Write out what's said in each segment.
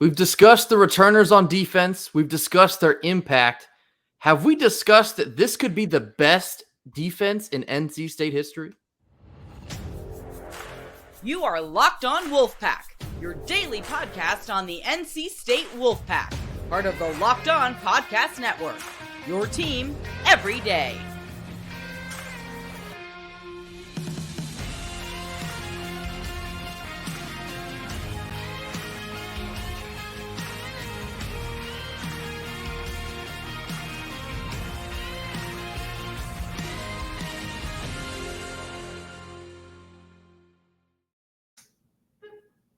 We've discussed the returners on defense. We've discussed their impact. Have we discussed that this could be the best defense in NC State history? You are Locked On Wolfpack, your daily podcast on the NC State Wolfpack, part of the Locked On Podcast Network, your team every day.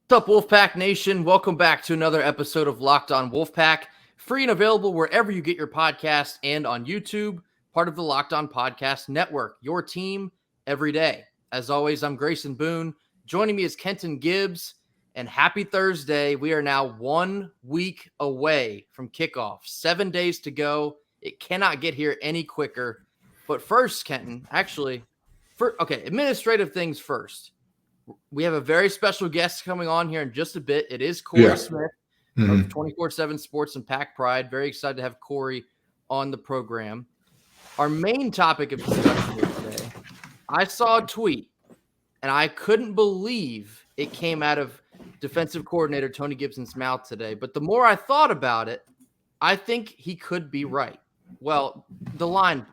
What's up, Wolfpack Nation? Welcome back to another episode of Locked On Wolfpack, free and available wherever you get your podcast and on YouTube, part of the Locked On Podcast Network, your team every day. As always, I'm Grayson Boone. Joining me is Kenton Gibbs, and happy Thursday. We are now 1 week away from kickoff. 7 days to go. It cannot get here any quicker. But first, Kenton, administrative things first. We have a very special guest coming on here in just a bit. It is Cory Smith of 24/7 Sports and Pack Pride. Very excited to have Cory on the program. Our main topic of discussion here today, I saw a tweet, and I couldn't believe it came out of defensive coordinator Tony Gibson's mouth today. But the more I thought about it, I think he could be right. Well, the line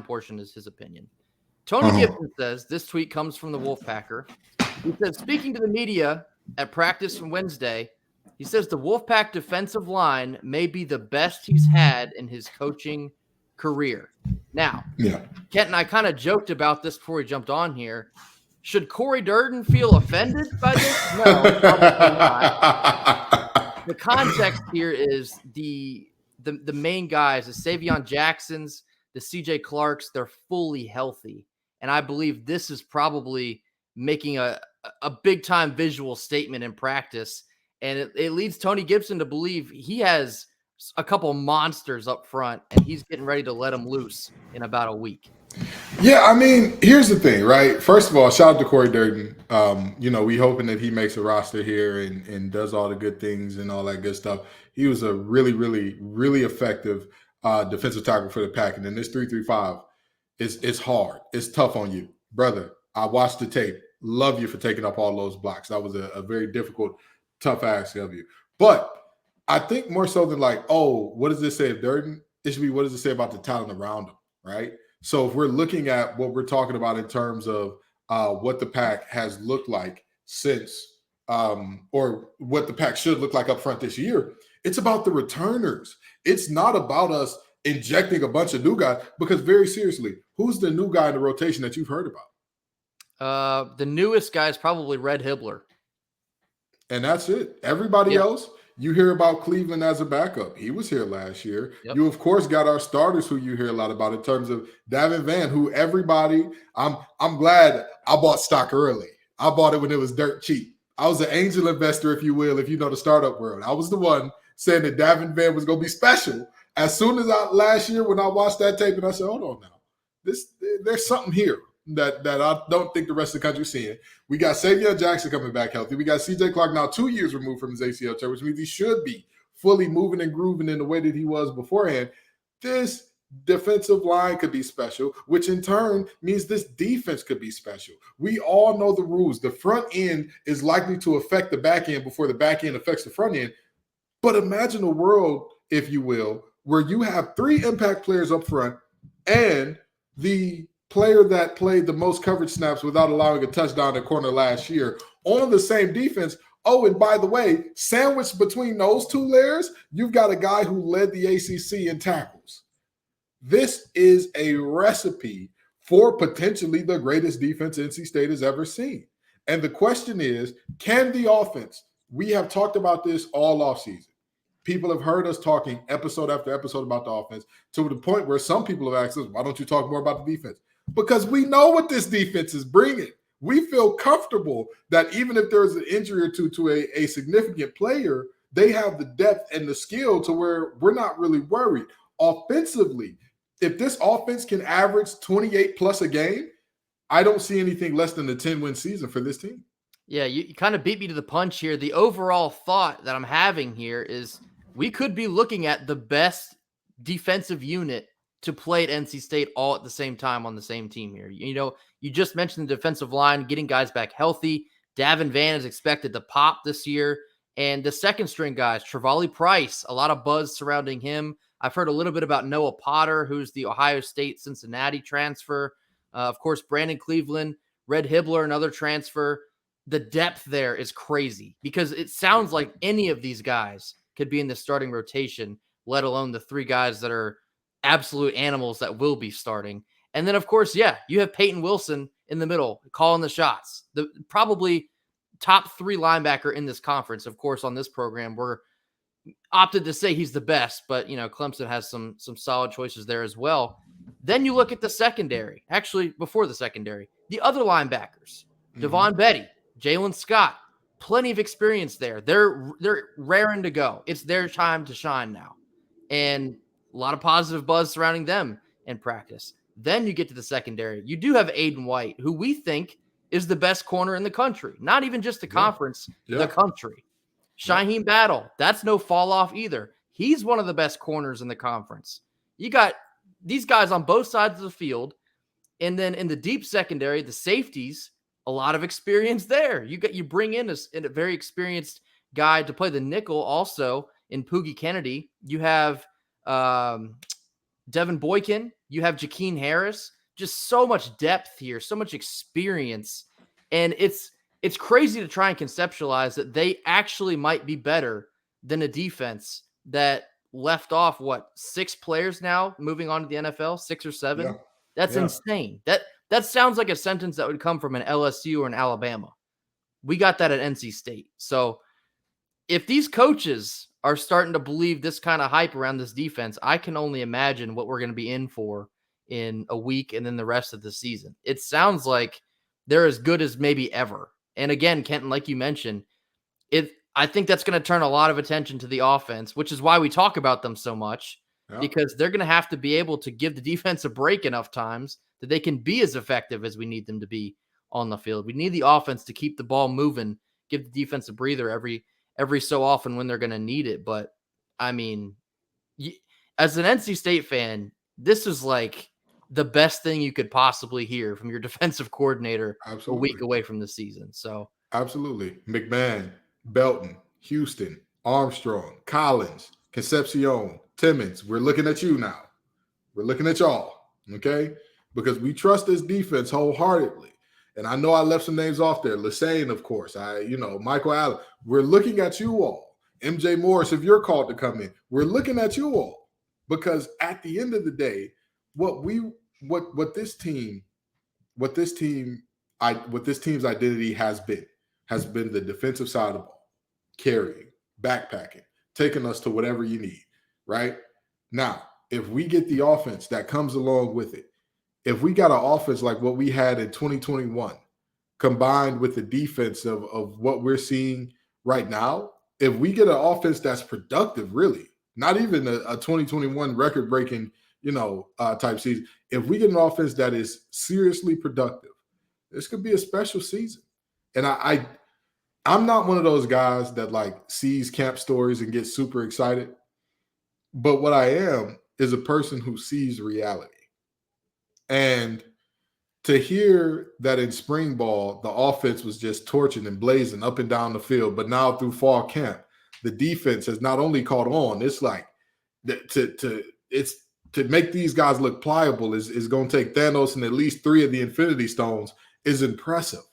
portion is his opinion. Tony Gibson says, this tweet comes from the Wolfpacker. He says, speaking to the media at practice on Wednesday, he says the Wolfpack defensive line may be the best he's had in his coaching career. Now, Kent and I kind of joked about this before we jumped on here. Should Cory Durden feel offended by this? No, probably not. The context here is the main guys, the Savion Jacksons, the CJ Clarks, they're fully healthy. And I believe this is probably making a big-time visual statement in practice. And it leads Tony Gibson to believe he has a couple monsters up front, and he's getting ready to let them loose in about a week. Yeah, I mean, here's the thing, right? First of all, shout out to Cory Durden. We hoping that he makes a roster here and does all the good things and all that good stuff. He was a really, really, really effective defensive tackle for the Pack. And then this 3-3-5, it's hard. It's tough on you. Brother, I watched the tape. Love you for taking up all those blocks. That was a very difficult, tough ask of you. But I think more so than what does this say of Durden? It should be, what does it say about the talent around him, right? So if we're looking at what we're talking about in terms of what the Pack has looked like since or what the Pack should look like up front this year, it's about the returners. It's not about us injecting a bunch of new guys, because very seriously, who's the new guy in the rotation that you've heard about? The newest guy is probably Red Hibbler. And that's it. Everybody else, you hear about Cleveland as a backup. He was here last year. Yep. You, of course, got our starters who you hear a lot about in terms of Davin Van, who everybody, I'm glad I bought stock early. I bought it when it was dirt cheap. I was an angel investor, if you will, if you know the startup world. I was the one saying that Davin Van was going to be special. As soon as last year when I watched that tape, and I said, hold on now. There's something here that I don't think the rest of the country's seeing. We got Savion Jackson coming back healthy. We got CJ Clark now 2 years removed from his ACL tear, which means he should be fully moving and grooving in the way that he was beforehand. This defensive line could be special, which in turn means this defense could be special. We all know the rules. The front end is likely to affect the back end before the back end affects the front end. But imagine a world, if you will, where you have 3 impact players up front and the player that played the most coverage snaps without allowing a touchdown at corner last year on the same defense. Oh, and by the way, sandwiched between those 2 layers, you've got a guy who led the ACC in tackles. This is a recipe for potentially the greatest defense NC State has ever seen. And the question is, can the offense, we have talked about this all offseason. People have heard us talking episode after episode about the offense to the point where some people have asked us, why don't you talk more about the defense? Because we know what this defense is bringing. We feel comfortable that even if there's an injury or two to a significant player, they have the depth and the skill to where we're not really worried. Offensively, if this offense can average 28 plus a game, I don't see anything less than a 10-win season for this team. Yeah, you kind of beat me to the punch here. The overall thought that I'm having here is we could be looking at the best defensive unit to play at NC State all at the same time on the same team here. You just mentioned the defensive line, getting guys back healthy. Davin Van is expected to pop this year. And the second string guys, Trevally Price, a lot of buzz surrounding him. I've heard a little bit about Noah Potter, who's the Ohio State Cincinnati transfer. Of course, Brandon Cleveland, Red Hibbler, another transfer. The depth there is crazy because it sounds like any of these guys could be in the starting rotation, let alone the three guys that are absolute animals that will be starting. And then, of course, you have Peyton Wilson in the middle calling the shots. The probably top 3 linebacker in this conference. Of course, on this program, we're opted to say he's the best, but Clemson has some solid choices there as well. Then you look at the secondary. Actually, before the secondary, the other linebackers, Devon Betty, Jalen Scott, plenty of experience there. They're raring to go. It's their time to shine now. And a lot of positive buzz surrounding them in practice. Then you get to the secondary. You do have Aiden White, who we think is the best corner in the country. Not even just the conference, the country. Shaheem Battle, that's no fall off either. He's one of the best corners in the conference. You got these guys on both sides of the field. And then in the deep secondary, the safeties, a lot of experience there. You bring in a very experienced guy to play the nickel also in Poogie Kennedy. You have Devin Boykin. You have Jakeem Harris. Just so much depth here, so much experience. And it's crazy to try and conceptualize that they actually might be better than a defense that left off, 6 players now moving on to the NFL, 6 or 7? Yeah. That's insane. That sounds like a sentence that would come from an LSU or an Alabama. We got that at NC State. So if these coaches are starting to believe this kind of hype around this defense, I can only imagine what we're going to be in for in a week and then the rest of the season. It sounds like they're as good as maybe ever. And again, Kenton, like you mentioned, I think that's going to turn a lot of attention to the offense, which is why we talk about them so much, because they're going to have to be able to give the defense a break enough times that they can be as effective as we need them to be on the field. We need the offense to keep the ball moving, give the defense a breather every so often when they're going to need it. But I mean, as an NC State fan, this is like the best thing you could possibly hear from your defensive coordinator a week away from the season. So absolutely. McMahon, Belton, Houston, Armstrong, Collins, Concepcion, Timmons. We're looking at you now. We're looking at y'all. Okay. Because we trust this defense wholeheartedly. And I know I left some names off there. Lassane, of course. Michael Allen. We're looking at you all. MJ Morris, if you're called to come in, we're looking at you all. Because at the end of the day, what this team's identity has been the defensive side of the ball, carrying, backpacking, taking us to whatever you need, right? Now, if we get the offense that comes along with it, if we got an offense like what we had in 2021, combined with the defense of what we're seeing right now, if we get an offense that's productive, really, not even a 2021 record-breaking, type season, if we get an offense that is seriously productive, this could be a special season. And I'm not one of those guys that sees camp stories and gets super excited. But what I am is a person who sees reality. And to hear that in spring ball, the offense was just torching and blazing up and down the field, but now through fall camp, the defense has not only caught on, it's like to make these guys look pliable is going to take Thanos and at least 3 of the Infinity Stones is impressive,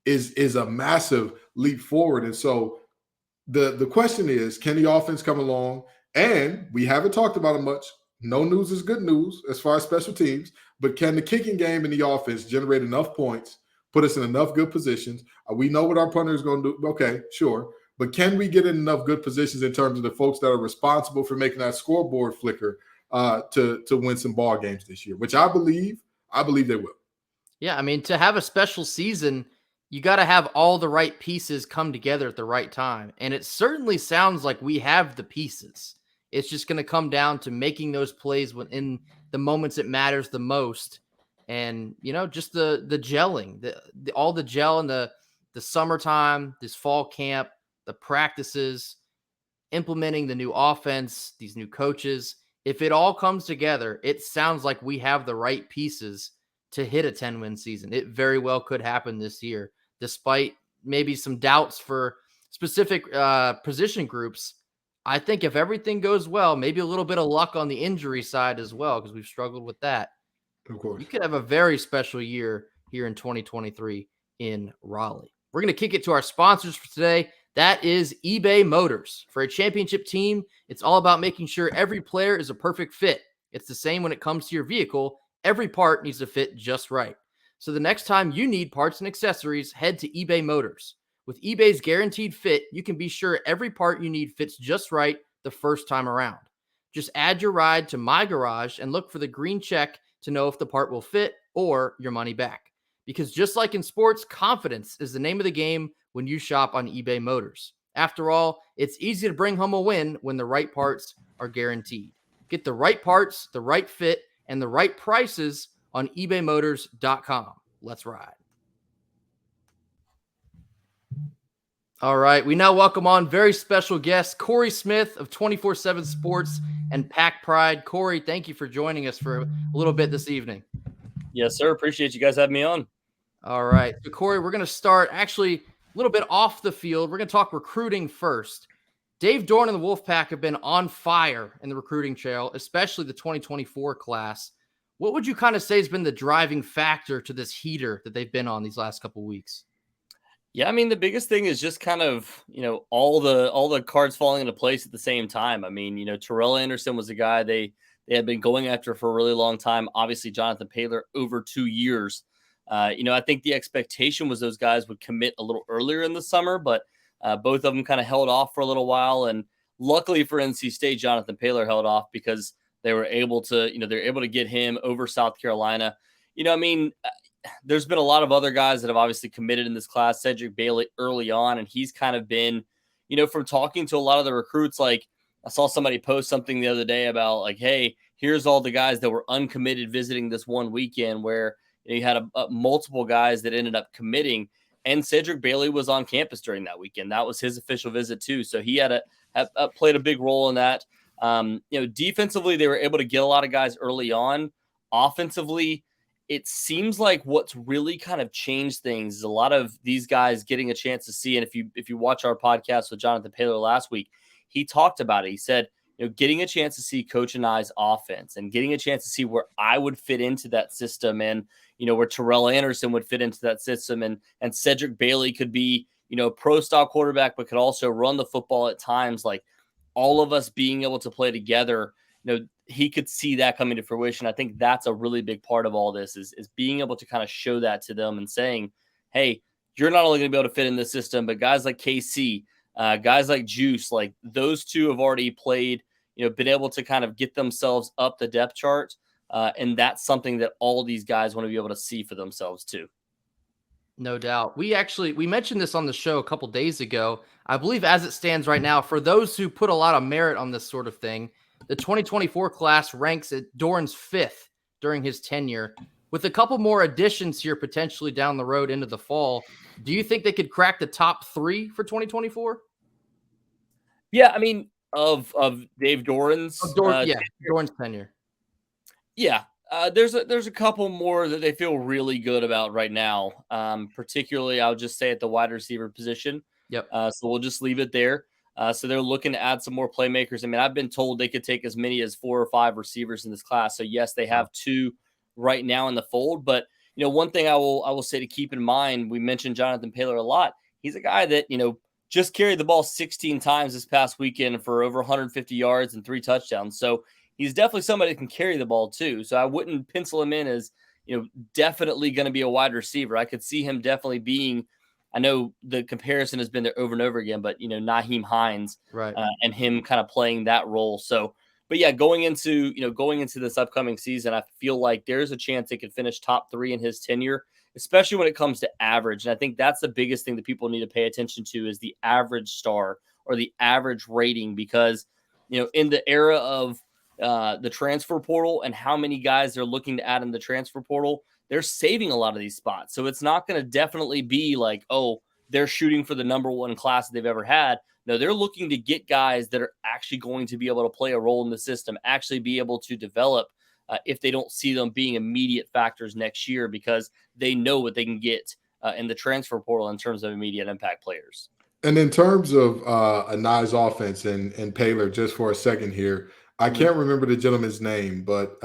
is a massive leap forward. And so the question is, can the offense come along? And we haven't talked about it much. No news is good news as far as special teams, but can the kicking game in the offense generate enough points, put us in enough good positions? We know what our punter is going to do. Okay, sure. But can we get in enough good positions in terms of the folks that are responsible for making that scoreboard flicker to win some ball games this year, which I believe they will. Yeah, I mean, to have a special season, you got to have all the right pieces come together at the right time. And it certainly sounds like we have the pieces. It's just going to come down to making those plays in the moments it matters the most. And, just the gelling, all the gel and the the summertime, this fall camp, the practices, implementing the new offense, these new coaches, if it all comes together, it sounds like we have the right pieces to hit a 10-win season. It very well could happen this year, despite maybe some doubts for specific position groups. I think if everything goes well, maybe a little bit of luck on the injury side as well, because we've struggled with that. Of course. You could have a very special year here in 2023 in Raleigh. We're going to kick it to our sponsors for today. That is eBay Motors. For a championship team, it's all about making sure every player is a perfect fit. It's the same when it comes to your vehicle. Every part needs to fit just right. So the next time you need parts and accessories, head to eBay Motors. With eBay's guaranteed fit, you can be sure every part you need fits just right the first time around. Just add your ride to My Garage and look for the green check to know if the part will fit or your money back. Because just like in sports, confidence is the name of the game when you shop on eBay Motors. After all, it's easy to bring home a win when the right parts are guaranteed. Get the right parts, the right fit, and the right prices on ebaymotors.com. Let's ride. All right, we now welcome on very special guest, Cory Smith of 24/7 Sports and Pack Pride. Cory, thank you for joining us for a little bit this evening. Yes, sir. Appreciate you guys having me on. All right, so Cory, we're going to start actually a little bit off the field. We're going to talk recruiting first. Dave Dorn and the Wolfpack have been on fire in the recruiting trail, especially the 2024 class. What would you kind of say has been the driving factor to this heater that they've been on these last couple of weeks? Yeah, I mean, the biggest thing is just kind of, all the cards falling into place at the same time. I mean, Terrell Anderson was a guy they had been going after for a really long time. Obviously, Jonathan Paylor over 2 years. I think the expectation was those guys would commit a little earlier in the summer, but both of them kind of held off for a little while. And luckily for NC State, Jonathan Paylor held off because they were able to, they're able to get him over South Carolina. There's been a lot of other guys that have obviously committed in this class. Cedric Bailey early on, and he's kind of been, from talking to a lot of the recruits, like I saw somebody post something the other day about like, hey, here's all the guys that were uncommitted visiting this one weekend where you had multiple guys that ended up committing, and Cedric Bailey was on campus during that weekend. That was his official visit too. So he had played a big role in that. Defensively, they were able to get a lot of guys early on. Offensively, it seems like what's really kind of changed things is a lot of these guys getting a chance to see. And if you watch our podcast with Jonathan Paylor last week, he talked about it. He said, getting a chance to see Coach and I's offense and getting a chance to see where I would fit into that system and, where Terrell Anderson would fit into that system and Cedric Bailey could be, pro style quarterback, but could also run the football at times. Like all of us being able to play together, he could see that coming to fruition. I think that's a really big part of all this is being able to kind of show that to them and saying, hey, you're not only going to be able to fit in this system, but guys like KC, guys like Juice, like those two have already played, been able to kind of get themselves up the depth chart. And that's something that all these guys want to be able to see for themselves too. No doubt. We mentioned this on the show a couple days ago. I believe as it stands right now, for those who put a lot of merit on this sort of thing, the 2024 class ranks at Dorn's 5th during his tenure. With a couple more additions here potentially down the road into the fall, do you think they could crack the top 3 for 2024? Yeah, I mean, of Dave Doran's Dorn's tenure. Yeah, there's a couple more that they feel really good about right now. Particularly, I'll just say at the wide receiver position. Yep. So we'll just leave it there. So they're looking to add some more playmakers. I mean, I've been told they could take as many as 4 or 5 receivers in this class. So yes, they have 2 right now in the fold. But one thing I will say to keep in mind, we mentioned Jonathan Paylor a lot. He's a guy that just carried the ball 16 times this past weekend for over 150 yards and 3 touchdowns. So he's definitely somebody that can carry the ball too. So I wouldn't pencil him in as definitely going to be a wide receiver. I could see him definitely being. I know the comparison has been there over and over again, but Nyheim Hines, right, and him kind of playing that role. So, but yeah, going into this upcoming season, I feel like there's a chance they could finish top 3 in his tenure, especially when it comes to average. And I think that's the biggest thing that people need to pay attention to is the average star or the average rating, because in the era of the transfer portal and how many guys they're looking to add in the transfer portal, they're saving a lot of these spots. So it's not going to definitely be like, oh, they're shooting for the number one class that they've ever had. No, they're looking to get guys that are actually going to be able to play a role in the system, actually be able to develop if they don't see them being immediate factors next year, because they know what they can get in the transfer portal in terms of immediate impact players. And in terms of a nice offense and Paler, just for a second here, I can't remember the gentleman's name, but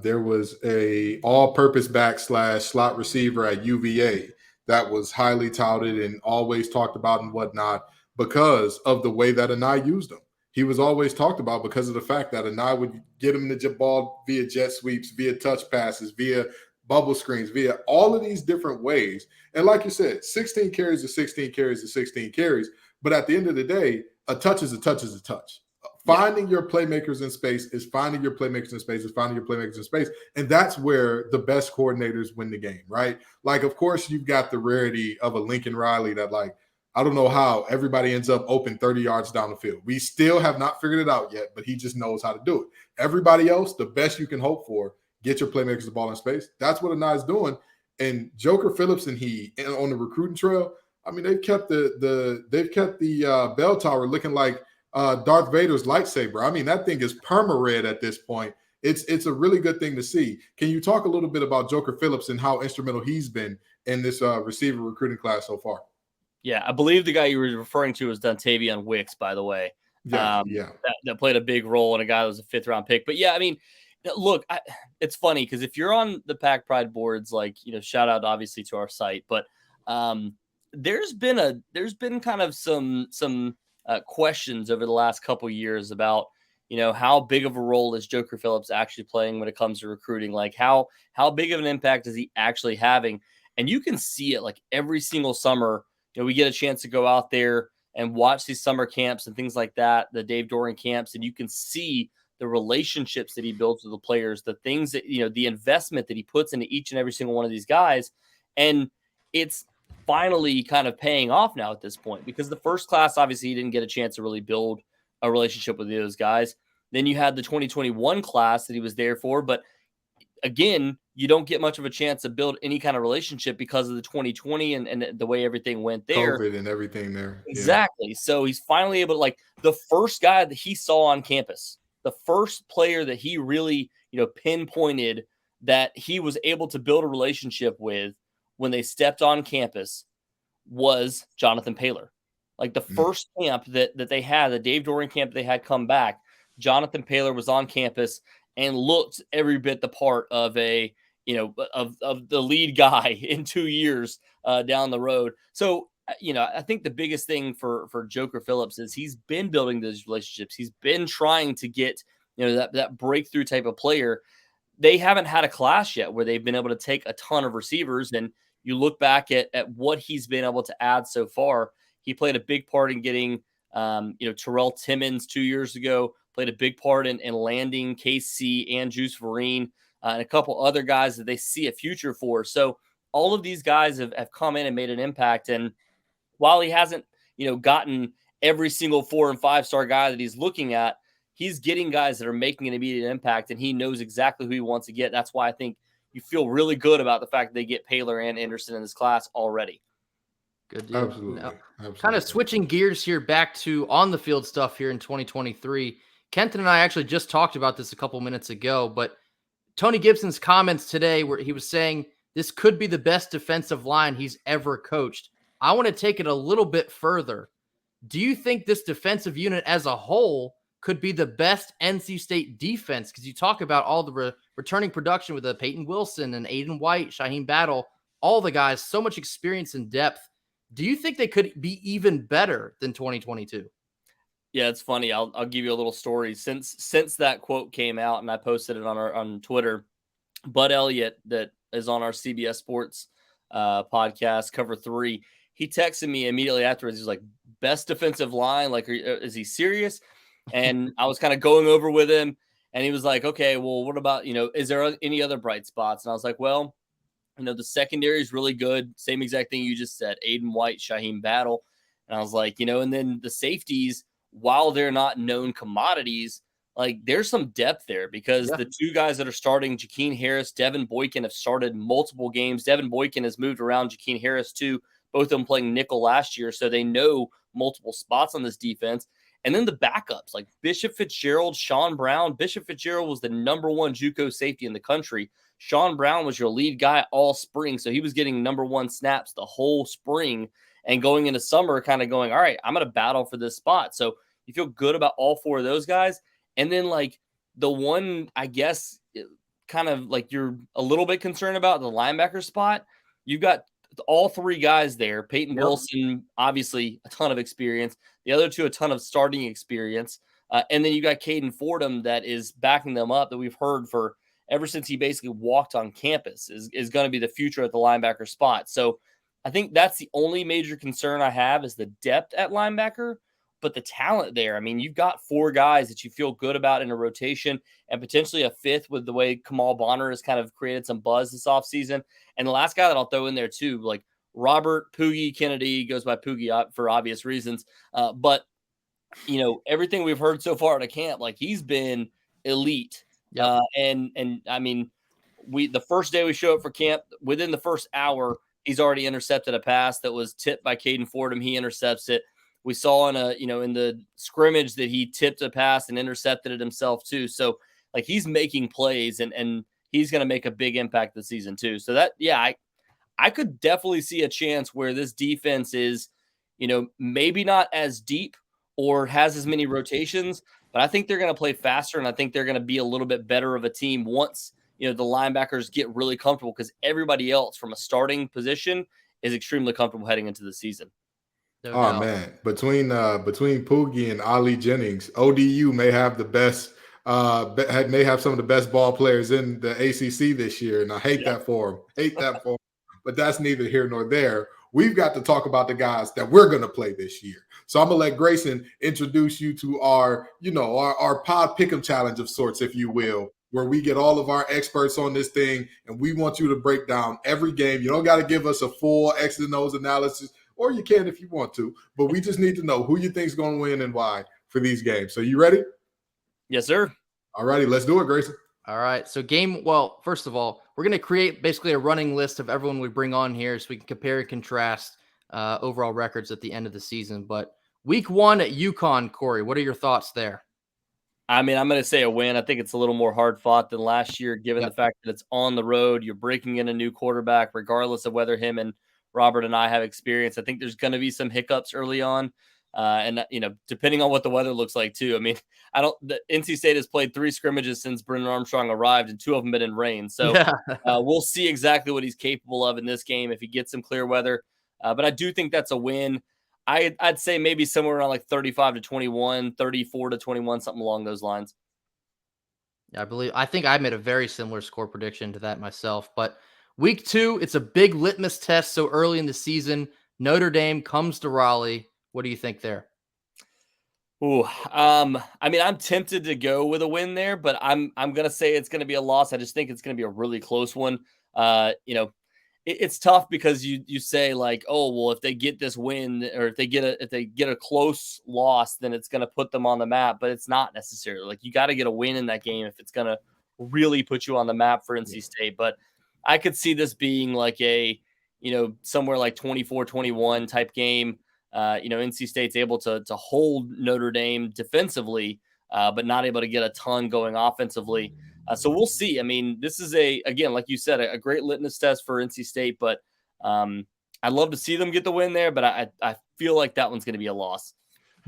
there was a all-purpose back / slot receiver at UVA that was highly touted and always talked about and whatnot because of the way that Anai used him. He was always talked about because of the fact that Anai would get him the ball via jet sweeps, via touch passes, via bubble screens, via all of these different ways. And like you said, 16 carries to 16 carries to 16 carries. But at the end of the day, a touch is a touch is a touch. Finding your playmakers in space is finding your playmakers in space is finding your playmakers in space. And that's where the best coordinators win the game, right? Like, of course, you've got the rarity of a Lincoln Riley that, like, I don't know how everybody ends up open 30 yards down the field. We still have not figured it out yet, but he just knows how to do it. Everybody else, the best you can hope for, get your playmakers the ball in space. That's what Anai's doing. And Joker Phillips and he on the recruiting trail, I mean, they've kept the bell tower looking like Darth Vader's lightsaber. I mean, that thing is perma-red at this point. It's a really good thing to see. Can you talk a little bit about Joker Phillips and how instrumental he's been in this receiver recruiting class so far? Yeah, I believe the guy you were referring to was Dontavian Wicks, by the way. That played a big role in a guy that was a 5th-round pick. But yeah, I mean, look, it's funny because if you're on the Pack Pride boards, like, you know, shout out obviously to our site, but there's been kind of some questions over the last couple years about, you know, how big of a role is Joker Phillips actually playing when it comes to recruiting? Like how big of an impact is he actually having? And you can see it like every single summer. You know, we get a chance to go out there and watch these summer camps and things like that, the Dave Doran camps, and you can see the relationships that he builds with the players, the things that, you know, the investment that he puts into each and every single one of these guys. And it's finally kind of paying off now at this point, because the first class, obviously, he didn't get a chance to really build a relationship with those guys. Then you had the 2021 class that he was there for, but again, you don't get much of a chance to build any kind of relationship because of the 2020 and the way everything went there. COVID and everything there. Exactly. Yeah. So he's finally able to, like, the first guy that he saw on campus, the first player that he really, you know, pinpointed that he was able to build a relationship with when they stepped on campus was Jonathan Paler. Like the first camp that they had, the Dave Doran camp they had come back, Jonathan Paler was on campus and looked every bit the part of a, you know, of the lead guy in 2 years down the road. So, you know, I think the biggest thing for Joker Phillips is he's been building those relationships. He's been trying to get, you know, that breakthrough type of player. They haven't had a class yet where they've been able to take a ton of receivers. And you look back at what he's been able to add so far. He played a big part in getting, you know, Terrell Timmons 2 years ago, played a big part in landing KC and Juice Vereen and a couple other guys that they see a future for. So all of these guys have come in and made an impact. And while he hasn't, you know, gotten every single 4- and 5-star guy that he's looking at, he's getting guys that are making an immediate impact, and he knows exactly who he wants to get. That's why I think you feel really good about the fact that they get Paler and Anderson in this class already. Good deal. Absolutely. Kind of switching gears here back to on the field stuff here in 2023. Kenton and I actually just talked about this a couple minutes ago, but Tony Gibson's comments today where he was saying this could be the best defensive line he's ever coached. I want to take it a little bit further. Do you think this defensive unit as a whole could be the best NC State defense? Because you talk about all the returning production with Peyton Wilson and Aiden White, Shaheem Battle, all the guys, so much experience and depth. Do you think they could be even better than 2022? Yeah, it's funny. I'll give you a little story. Since that quote came out and I posted it on Twitter, Bud Elliott, that is on our CBS Sports podcast, Cover 3, he texted me immediately afterwards. He's like, best defensive line? Like, is he serious? And I was kind of going over with him, and he was like, okay, well, what about, you know, is there any other bright spots? And I was like, well, you know, the secondary is really good. Same exact thing you just said, Aiden White, Shaheem Battle. And I was like, you know, and then the safeties, while they're not known commodities, like there's some depth there because the two guys that are starting, Jakeem Harris, Devin Boykin, have started multiple games. Devin Boykin has moved around Jakeem Harris too, both of them playing nickel last year, so they know multiple spots on this defense. And then the backups like Bishop Fitzgerald, Sean Brown. Bishop Fitzgerald was the number 1 JUCO safety in the country. Sean Brown was your lead guy all spring, so he was getting number 1 snaps the whole spring, and going into summer kind of going, all right, I'm going to battle for this spot. So you feel good about all 4 of those guys. And then like the one, I guess, kind of like you're a little bit concerned about the linebacker spot. You've got all 3 guys there. Peyton Wilson, obviously a ton of experience. The other 2, a ton of starting experience. And then you got Caden Fordham that is backing them up, that we've heard for ever since he basically walked on campus is going to be the future at the linebacker spot. So I think that's the only major concern I have is the depth at linebacker, but the talent there. I mean, you've got 4 guys that you feel good about in a rotation and potentially a 5th with the way Kamal Bonner has kind of created some buzz this offseason. And the last guy that I'll throw in there too, like Robert Poogie Kennedy, goes by Poogie for obvious reasons. But, you know, everything we've heard so far at a camp, like he's been elite. Yep. And I mean, the first day we show up for camp, within the first hour, he's already intercepted a pass that was tipped by Caden Fordham. He intercepts it. We saw in the scrimmage that he tipped a pass and intercepted it himself too. So like he's making plays and he's going to make a big impact this season too. So that, yeah, I could definitely see a chance where this defense is, you know, maybe not as deep or has as many rotations, but I think they're going to play faster. And I think they're going to be a little bit better of a team once, you know, the linebackers get really comfortable, because everybody else from a starting position is extremely comfortable heading into the season. Oh man, between Poogie and Ali Jennings, ODU may have the best, may have some of the best ball players in the ACC this year, and I hate that for them. But that's neither here nor there. We've got to talk about the guys that we're going to play this year. So I'm gonna let Grayson introduce you to our pod pick'em challenge of sorts, if you will, where we get all of our experts on this thing, and we want you to break down every game. You don't got to give us a full X and O's analysis, or you can if you want to, but we just need to know who you think is going to win and why for these games. So you ready? Yes, sir. All righty, let's do it, Grayson. All right. So first of all, we're going to create basically a running list of everyone we bring on here so we can compare and contrast overall records at the end of the season. But week 1 at UConn, Cory, what are your thoughts there? I mean, I'm going to say a win. I think it's a little more hard fought than last year, given the fact that it's on the road. You're breaking in a new quarterback, regardless of whether him and Robert and I have experience. I think there's going to be some hiccups early on. And, you know, depending on what the weather looks like too. I mean, the NC State has played 3 scrimmages since Brennan Armstrong arrived, and 2 of them been in rain. So we'll see exactly what he's capable of in this game if he gets some clear weather. But I do think that's a win. I'd say maybe somewhere around like 35-21, 34-21, something along those lines. Yeah, I think I made a very similar score prediction to that myself. But week 2, it's a big litmus test so early in the season. Notre Dame comes to Raleigh. What do you think there? Ooh, I mean, I'm tempted to go with a win there, but I'm gonna say it's gonna be a loss. I just think it's gonna be a really close one. You know, it's tough because you say like, oh well, if they get this win or if they get a close loss, then it's gonna put them on the map. But it's not necessarily. Like you got to get a win in that game if it's gonna really put you on the map for NC State. But I could see this being like a, you know, somewhere like 24-21 type game. You know, NC State's able to hold Notre Dame defensively, but not able to get a ton going offensively. So we'll see. I mean, this is again, like you said, a great litmus test for NC State, but I'd love to see them get the win there, but I feel like that one's going to be a loss.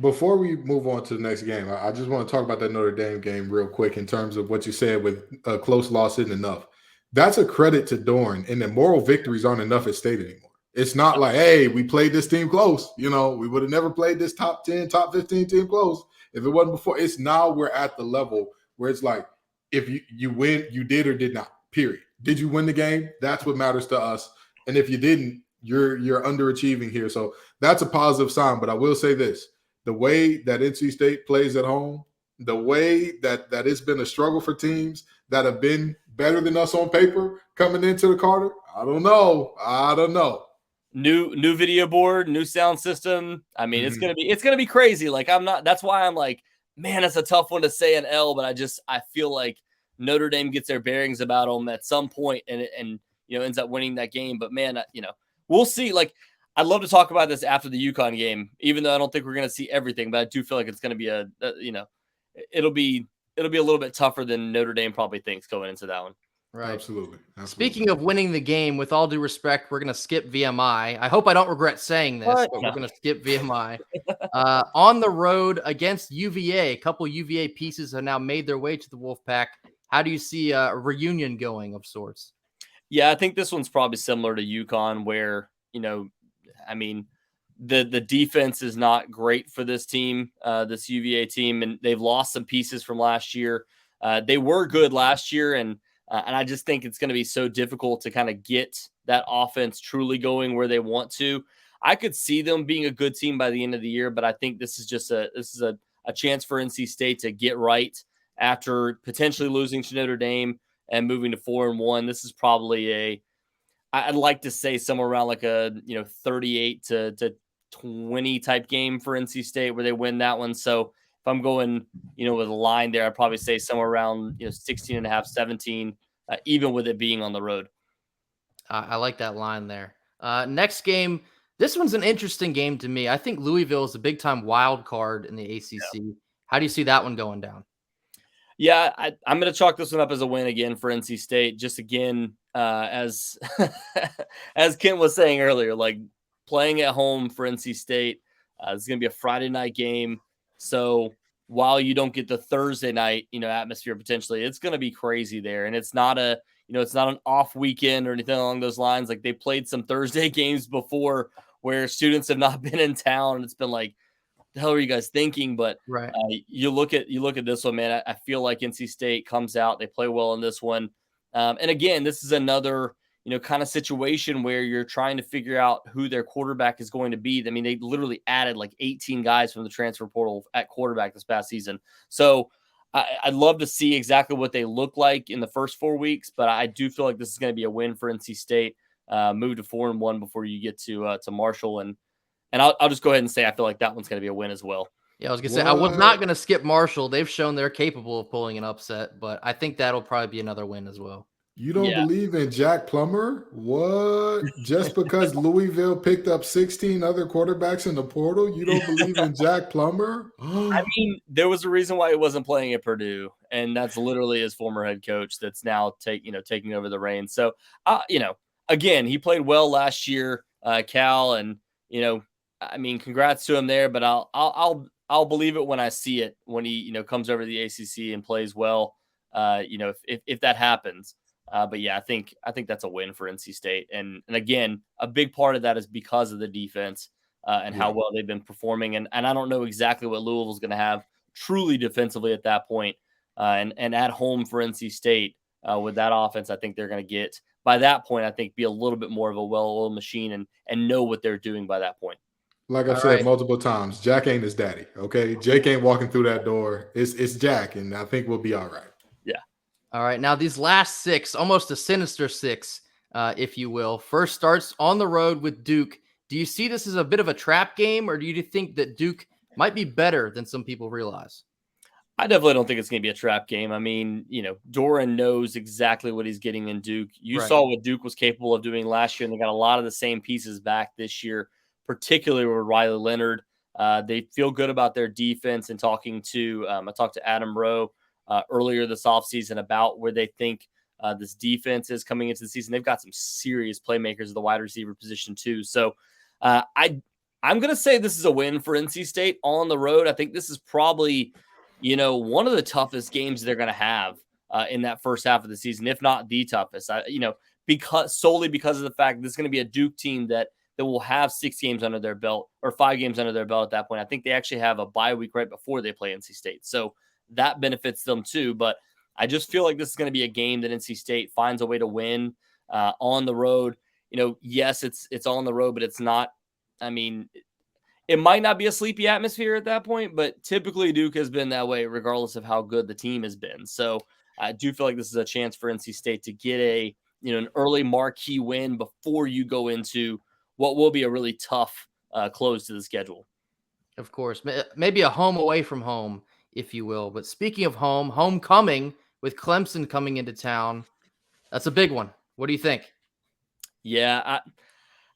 Before we move on to the next game, I just want to talk about that Notre Dame game real quick in terms of what you said with a close loss isn't enough. That's a credit to Doran, and the moral victories aren't enough at State anymore. It's not like, hey, we played this team close. You know, we would have never played this top 10, top 15 team close if it wasn't before. It's now we're at the level where it's like, if you win, you did or did not, period. Did you win the game? That's what matters to us. And if you didn't, you're underachieving here. So that's a positive sign. But I will say this, the way that NC State plays at home, the way that it's been a struggle for teams that have been better than us on paper coming into the Carter, I don't know. New video board, new sound system. I mean, it's gonna be crazy. Like that's why I'm like, man, it's a tough one to say an L, but I feel like Notre Dame gets their bearings about them at some point and you know ends up winning that game. But man, you know, we'll see. Like I'd love to talk about this after the UConn game, even though I don't think we're going to see everything, but I do feel like it's going to be it'll be a little bit tougher than Notre Dame probably thinks going into that one. Right. Absolutely. Speaking of winning the game, with all due respect, we're going to skip VMI. I hope I don't regret saying this, but we're going to skip VMI. On the road against UVA, a couple UVA pieces have now made their way to the Wolfpack. How do you see a reunion going of sorts? Yeah, I think this one's probably similar to UConn where, the defense is not great for this team, this UVA team, and they've lost some pieces from last year. They were good last year, and I just think it's going to be so difficult to kind of get that offense truly going where they want to. I could see them being a good team by the end of the year, but I think this is a chance for NC State to get right after potentially losing to Notre Dame and moving to 4-1. This is probably I'd like to say somewhere around like a 38 to 20 type game for NC State where they win that one. So if I'm going, with a line there, I'd probably say somewhere around 16.5, 17, even with it being on the road. I like that line there. Next game, this one's an interesting game to me. I think Louisville is a big time wild card in the ACC. Yeah. How do you see that one going down? Yeah, I'm going to chalk this one up as a win again for NC State. Just again, as as Kent was saying earlier, like playing at home for NC State, it's going to be a Friday night game. So while you don't get the Thursday night, atmosphere potentially, it's going to be crazy there. And it's not it's not an off weekend or anything along those lines. Like they played some Thursday games before where students have not been in town, and it's been like, the hell are you guys thinking? But right. You look at this one, man. I feel like NC State comes out, they play well in this one, and again, this is another kind of situation where you're trying to figure out who their quarterback is going to be. I mean, they literally added like 18 guys from the transfer portal at quarterback this past season. So I'd love to see exactly what they look like in the first 4 weeks, but I do feel like this is going to be a win for NC State. Move to 4-1 before you get to Marshall, and I'll just go ahead and say I feel like that one's going to be a win as well. Yeah, I was going to say, I was not going to skip Marshall. They've shown they're capable of pulling an upset, but I think that'll probably be another win as well. You don't believe in Jack Plummer? What? Just because Louisville picked up 16 other quarterbacks in the portal, you don't believe in Jack Plummer? I mean, there was a reason why he wasn't playing at Purdue, and that's literally his former head coach that's now taking over the reins. So, again, he played well last year, Cal, and congrats to him there. But I'll believe it when I see it, when he comes over to the ACC and plays well. If that happens. But yeah, I think that's a win for NC State, and again, a big part of that is because of the defense and how well they've been performing. And I don't know exactly what Louisville's going to have truly defensively at that point. And at home for NC State with that offense, I think they're going to get by that point. I think be a little bit more of a well-oiled machine and know what they're doing by that point. Like I've said multiple times, Jack ain't his daddy. Okay, Jake ain't walking through that door. It's Jack, and I think we'll be all right. Yeah. All right, now these last 6, almost a sinister 6, if you will. First starts on the road with Duke. Do you see this as a bit of a trap game, or do you think that Duke might be better than some people realize? I definitely don't think it's going to be a trap game. I mean, Doran knows exactly what he's getting in Duke. You saw what Duke was capable of doing last year, and they got a lot of the same pieces back this year, particularly with Riley Leonard. They feel good about their defense, and talking to I talked to Adam Rowe earlier this offseason about where they think this defense is coming into the season. They've got some serious playmakers at the wide receiver position too. So I'm going to say this is a win for NC State on the road. I think this is probably, one of the toughest games they're going to have in that first half of the season, if not the toughest, because of the fact that this is going to be a Duke team that will have 6 games under their belt or 5 games under their belt at that point. I think they actually have a bye week right before they play NC State. So that benefits them too. But I just feel like this is going to be a game that NC State finds a way to win on the road. Yes, it's on the road, but it's not. I mean, it might not be a sleepy atmosphere at that point, but typically Duke has been that way regardless of how good the team has been. So I do feel like this is a chance for NC State to get an early marquee win before you go into what will be a really tough close to the schedule. Of course, maybe a home away from home, if you will. But speaking of home, homecoming with Clemson coming into town, that's a big one. What do you think? Yeah,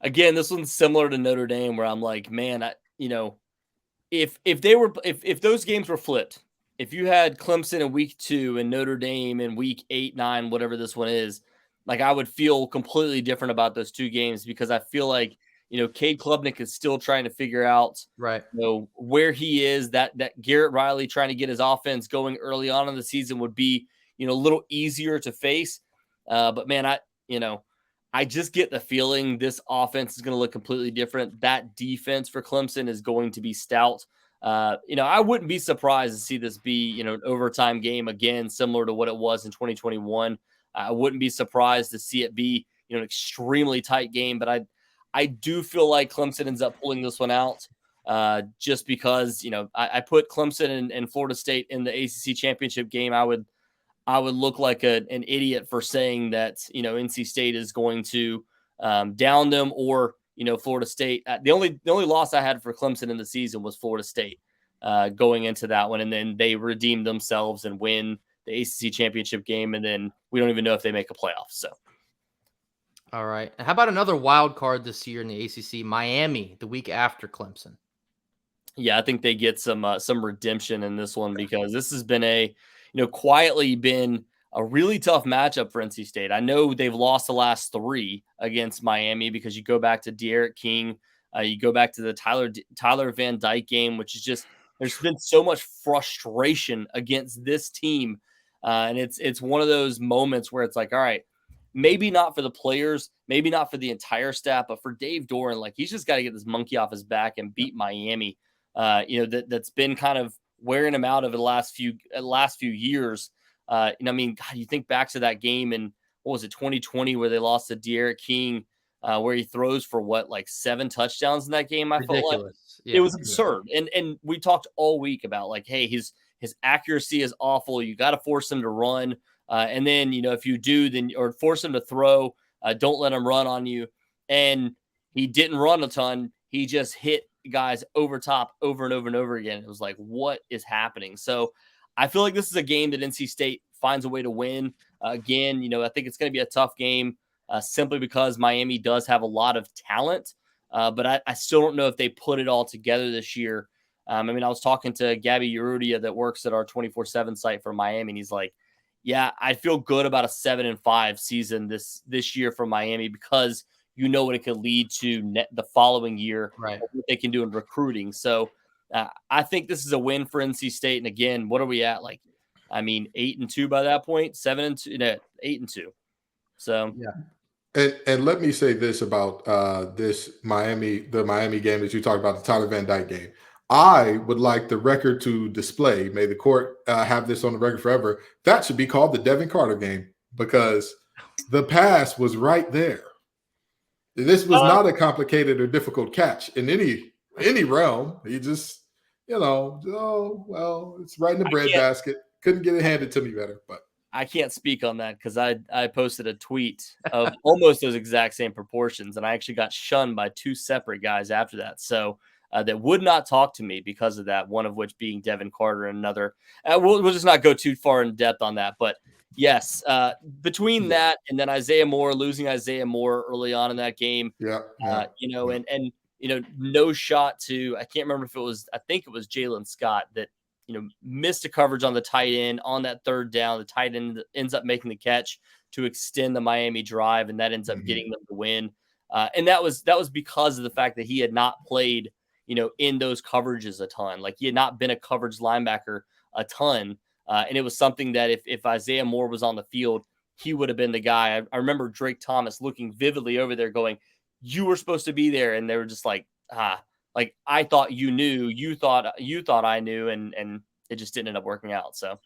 again, this one's similar to Notre Dame, where I'm like, man, if those games were flipped, if you had Clemson in week 2 and Notre Dame in week 8, 9, whatever this one is, like I would feel completely different about those two games, because I feel like, Cade Klubnik is still trying to figure out, right, where he is. That Garrett Riley trying to get his offense going early on in the season would be, a little easier to face. But man, I just get the feeling this offense is going to look completely different. That defense for Clemson is going to be stout. I wouldn't be surprised to see this be, an overtime game again, similar to what it was in 2021. I wouldn't be surprised to see it be, an extremely tight game, but I do feel like Clemson ends up pulling this one out, just because, I put Clemson and Florida State in the ACC championship game. I would look like an idiot for saying that, NC State is going to down them, or, Florida State. The only loss I had for Clemson in the season was Florida State going into that one. And then they redeemed themselves and win the ACC championship game. And then we don't even know if they make a playoff. So. All right. How about another wild card this year in the ACC? Miami, the week after Clemson. Yeah, I think they get some redemption in this one, because this has been quietly been a really tough matchup for NC State. I know they've lost the last 3 against Miami, because you go back to De'Aaron King, you go back to the Tyler Van Dyke game, which is just, there's been so much frustration against this team. And it's one of those moments where it's like, all right, maybe not for the players, maybe not for the entire staff, but for Dave Doran, like he's just got to get this monkey off his back and beat Miami. That's been kind of wearing him out over the last few years. You think back to that game in, what was it, 2020, where they lost to De'Aaron King, where he throws for 7 touchdowns in that game. I felt like it was absurd. And we talked all week about like, hey, his accuracy is awful. You got to force him to run. And then, if you do, or force him to throw, don't let him run on you. And he didn't run a ton. He just hit guys over top over and over and over again. It was like, what is happening? So I feel like this is a game that NC State finds a way to win. Again, I think it's going to be a tough game, simply because Miami does have a lot of talent. But I still don't know if they put it all together this year. I was talking to Gabby Urrutia that works at our 24/7 site for Miami, and he's like, yeah, I feel good about a 7-5 season this year for Miami, because what it could lead to the following year, right? What they can do in recruiting. So I think this is a win for NC State. And again, what are we at? 8-2 by that point, 7-2, 8-2. So yeah. And let me say this about the Miami game that you talked about, the Tyler Van Dyke game. I would like the record to display, may the court have this on the record forever, that should be called the Devin Carter game, because the pass was right there. This was not a complicated or difficult catch in any realm. He just, it's right in the bread basket. Couldn't get it handed to me better, but I can't speak on that, because I posted a tweet of almost those exact same proportions, and I actually got shunned by 2 separate guys after that. So that would not talk to me because of that, one of which being Devin Carter, and another. We'll just not go too far in depth on that. But yes, between that and then losing Isaiah Moore early on in that game, and no shot to, I can't remember if it was, I think it was Jalen Scott that, missed a coverage on the tight end on that 3rd down. The tight end ends up making the catch to extend the Miami drive, and that ends up getting them the win. And that was because of the fact that he had not played, in those coverages a ton. Like, he had not been a coverage linebacker a ton. And it was something that if Isaiah Moore was on the field, he would have been the guy. I remember Drake Thomas looking vividly over there going, you were supposed to be there. And they were just like, I thought you knew, you thought I knew, and it just didn't end up working out. So,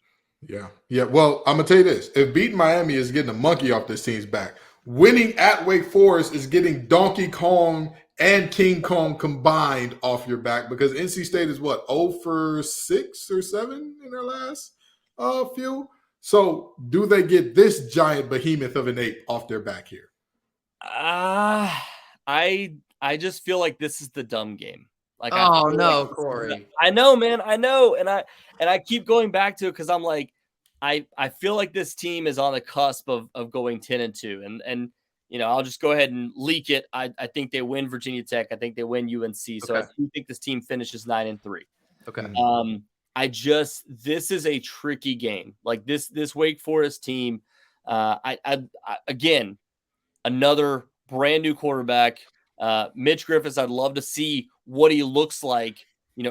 yeah. Well, I'm gonna tell you this: if beating Miami is getting a monkey off this team's back, winning at Wake Forest is getting Donkey Kong and King Kong combined off your back, because NC State is 0 for 6 or 7 in their last few. So, do they get this giant behemoth of an ape off their back here? I just feel like this is the dumb game. Like, Cory. I know, man. I know. And I keep going back to it, because I'm like, I feel like this team is on the cusp of going 10-2. And I'll just go ahead and leak it. I think they win Virginia Tech. I think they win UNC. So I do think this team finishes 9-3. Okay. This is a tricky game. Like this Wake Forest team. Again, another brand new quarterback, Mitch Griffis. I'd love to see what he looks like,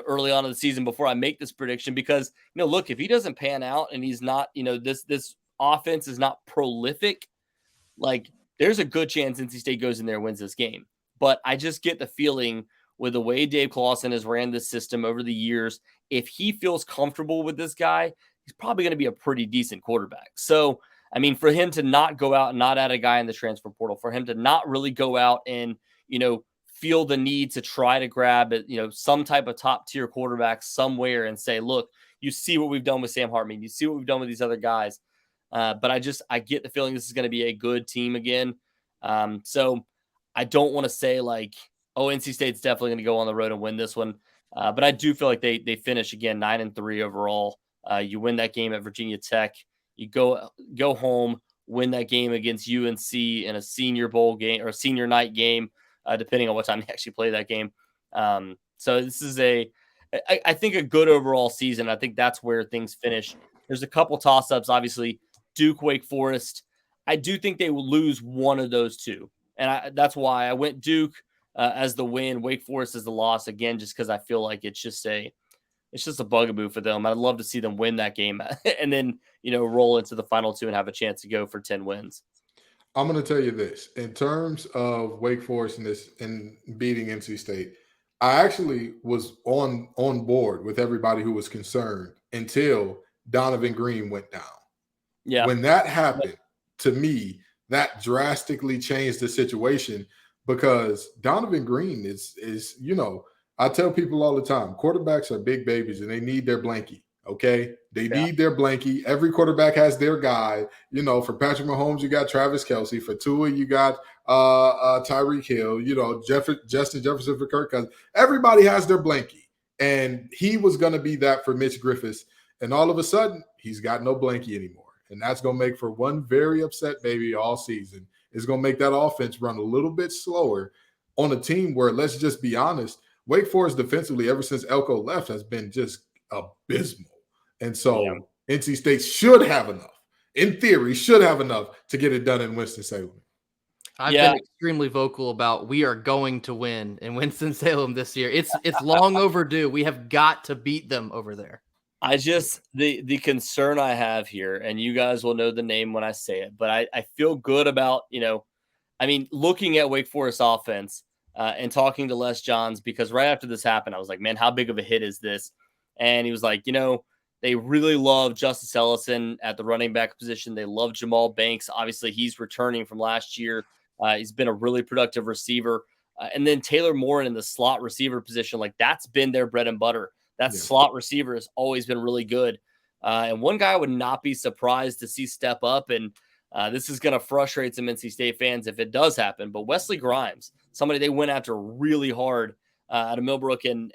early on in the season before I make this prediction, because, look, if he doesn't pan out and he's not, this offense is not prolific, like there's a good chance NC State goes in there and wins this game. But I just get the feeling with the way Dave Clawson has ran this system over the years, if he feels comfortable with this guy, he's probably going to be a pretty decent quarterback. So, I mean, for him to not go out and not add a guy in the transfer portal, for him to not really go out and, feel the need to try to grab, some type of top tier quarterback somewhere and say, look, you see what we've done with Sam Hartman. You see what we've done with these other guys. But I get the feeling this is going to be a good team again. So I don't want to say like, oh, NC State's definitely going to go on the road and win this one. But I do feel like they finish again 9-3 overall. You win that game at Virginia Tech. You go home, win that game against UNC in a Senior Bowl game or a senior night game, depending on what time they actually play that game. So this is I think a good overall season. I think that's where things finish. There's a couple toss-ups, obviously. Duke, Wake Forest. I do think they will lose one of those two. And that's why I went Duke as the win, Wake Forest as the loss, again, just because I feel like it's just a bugaboo for them. I'd love to see them win that game and then, roll into the final two and have a chance to go for 10 wins. I'm going to tell you this. In terms of Wake Forest and beating NC State, I actually was on board with everybody who was concerned until Donovan Green went down. Yeah. When that happened, to me, that drastically changed the situation, because Donovan Green is I tell people all the time, quarterbacks are big babies and they need their blankie. Okay. They need their blankie. Every quarterback has their guy. For Patrick Mahomes, you got Travis Kelce. For Tua, you got Tyreek Hill, Justin Jefferson for Kirk Cousins. Everybody has their blankie. And he was going to be that for Mitch Griffis. And all of a sudden, he's got no blankie anymore. And that's going to make for one very upset baby all season. It's going to make that offense run a little bit slower on a team where, let's just be honest, Wake Forest defensively, ever since Elko left, has been just abysmal. And so NC State should have enough, in theory, to get it done in Winston-Salem. I've been extremely vocal about we are going to win in Winston-Salem this year. It's long overdue. We have got to beat them over there. The concern I have here, and you guys will know the name when I say it, but I feel good about, looking at Wake Forest offense and talking to Les Johns, because right after this happened, I was like, man, how big of a hit is this? And he was like, they really love Justice Ellison at the running back position. They love Jamal Banks. Obviously, he's returning from last year. He's been a really productive receiver. And then Taylor Moore in the slot receiver position, like that's been their bread and butter. That slot receiver has always been really good. And one guy I would not be surprised to see step up, and this is going to frustrate some NC State fans if it does happen, but Wesley Grimes, somebody they went after really hard out of Millbrook and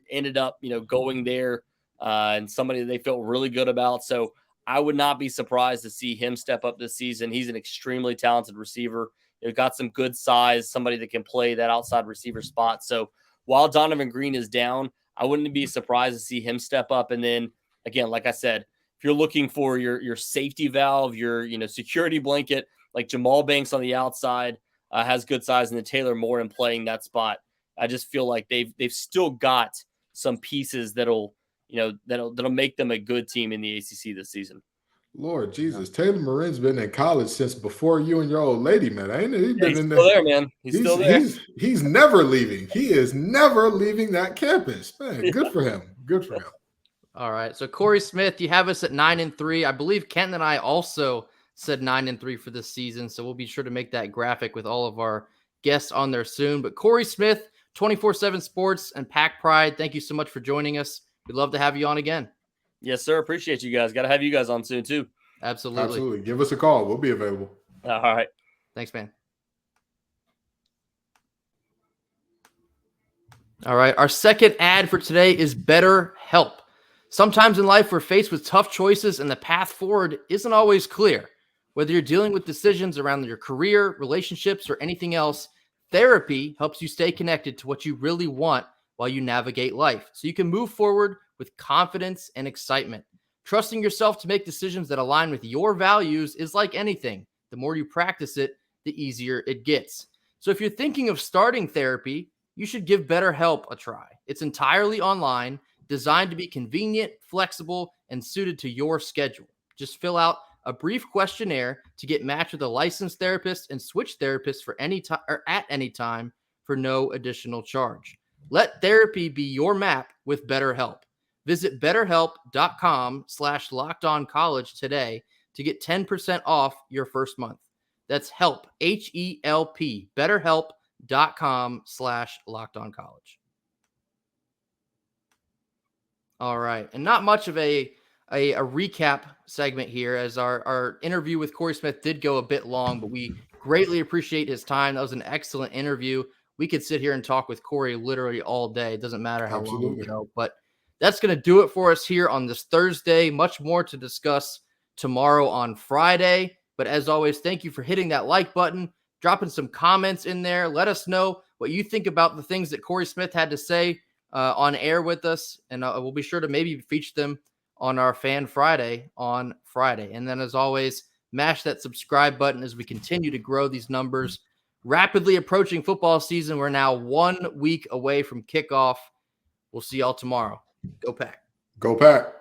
ended up, going there, and somebody that they felt really good about. So I would not be surprised to see him step up this season. He's an extremely talented receiver. He's got some good size, somebody that can play that outside receiver spot. So while Donovan Green is down, I wouldn't be surprised to see him step up. And then again, like I said, if you're looking for your safety valve, your security blanket, like Jamal Banks on the outside has good size, and then Taylor Moore in playing that spot. I just feel like they've still got some pieces that'll make them a good team in the ACC this season. Lord Jesus, Taylor Morin's been in college since before you and your old lady met, ain't it? He's still there, man. He's still there. He's never leaving. He is never leaving that campus. Man, good for him. Good for him. All right. So Cory Smith, you have us at 9-3. I believe Kenton and I also said 9-3 for this season. So we'll be sure to make that graphic with all of our guests on there soon. But Cory Smith, 24/7 Sports and Pack Pride, thank you so much for joining us. We'd love to have you on again. Yes, sir. Appreciate you guys. Got to have you guys on soon, too. Absolutely. Give us a call. We'll be available. All right. Thanks, man. All right. Our second ad for today is Betterhelp. Sometimes in life, we're faced with tough choices and the path forward isn't always clear. Whether you're dealing with decisions around your career, relationships, or anything else, therapy helps you stay connected to what you really want while you navigate life, so you can move forward with confidence and excitement. Trusting yourself to make decisions that align with your values is like anything. The more you practice it, the easier it gets. So if you're thinking of starting therapy, you should give BetterHelp a try. It's entirely online, designed to be convenient, flexible, and suited to your schedule. Just fill out a brief questionnaire to get matched with a licensed therapist and switch therapists for any time or at any time for no additional charge. Let therapy be your map with BetterHelp. Visit betterhelp.com/lockedoncollege today to get 10% off your first month. That's help, H-E-L-P, betterhelp.com/lockedoncollege. All right. And not much of a recap segment here, as our interview with Cory Smith did go a bit long, but we greatly appreciate his time. That was an excellent interview. We could sit here and talk with Cory literally all day. It doesn't matter how long we go, but that's going to do it for us here on this Thursday. Much more to discuss tomorrow on Friday. But as always, thank you for hitting that like button, dropping some comments in there. Let us know what you think about the things that Cory Smith had to say on air with us. And we'll be sure to maybe feature them on our Fan Friday on Friday. And then as always, mash that subscribe button as we continue to grow these numbers. Rapidly approaching football season. We're now 1 week away from kickoff. We'll see y'all tomorrow. Go Pack. Go Pack.